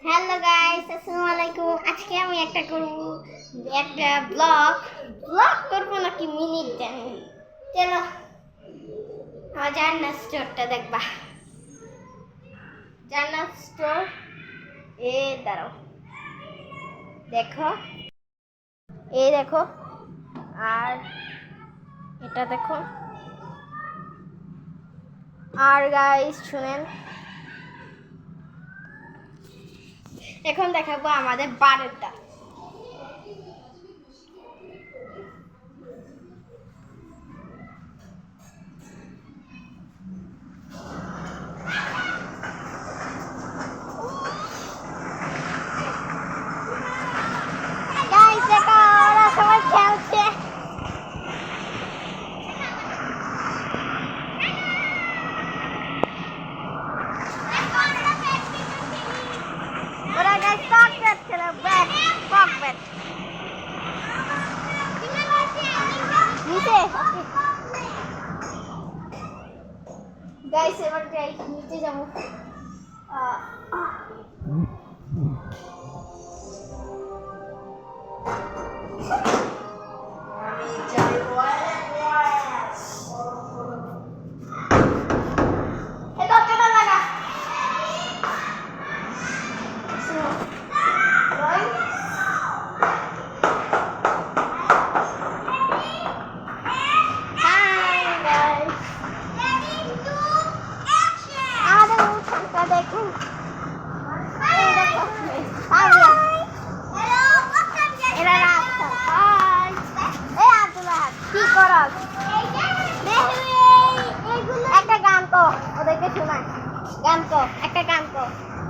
Hello guys, আসসালামু আলাইকুম। আজকে আমি একটা ব্লগ করবো নাকি মিনিট জানি। চলো আমার জান্নাত স্টোরটা দেখবা। জান্নাত স্টোর দাঁড়াও, দেখো, দেখো, আর এটা দেখো। আর গাইস শুনেন, এখন দেখাবো আমাদের বারেরটা। গাইস দেখো, ওরা সবাই খেলছে। ওরা গাইস ককব্যাট খেলে, ককব্যাট নিচে। গাইস এবার যাই, নিচে যাবো। একটা গান তো ওদেরকে শোনায়, একটা গান তো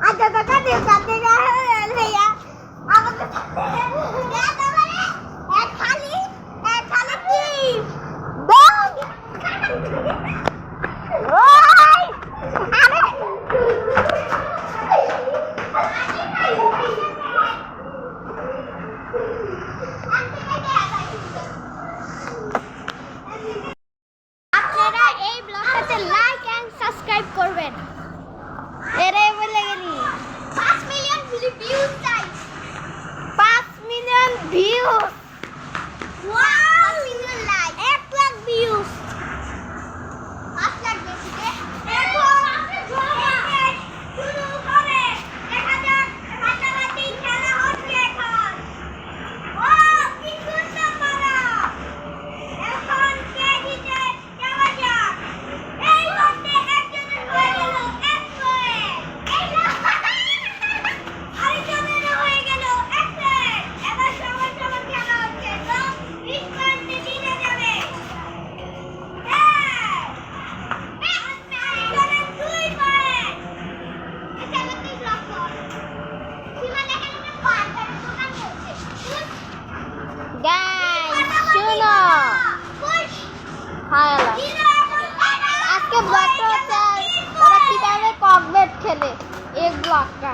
আচ্ছা তো কাটে কাটে ভাইয়া আমাদের খালি কি বল ওই আপনারা এই ব্লগটাতে লাইক এন্ড সাবস্ক্রাইব করবেন। এরাই বলে গেলি 5 মিলিয়ন ভিউজ চাই, 5 million views, wow, 5 million like, 1 lakh views, 5 lakh বেশি রে। দেখো আপনি জোরে শুরু করে দেখা যাক ফাটাফাটি খেলা হচ্ছে এখন। ও কি সুন্দর মারা, এখন কে জিতে যাওয়া যাক। এই লড়তে একজনের হয়ে গেল 1 পয়েন্ট, আরেকজনের হয়ে গেল 1 পয়েন্ট। এবার সমান সমান খেলা হচ্ছে, তো 20 পয়েন্টে জিতে যাবে। হ্যাঁ, আরেকজনের 2 পয়েন্ট। এটা আবার তুই ব্লক কর। সীমা দেখেন একটা পার্কের দোকান করছে। গাইস শুনো, আজকে ব্লগটা হচ্ছে ওরা কিভাবে ককব্যাট খেলে, এই ব্লগটা।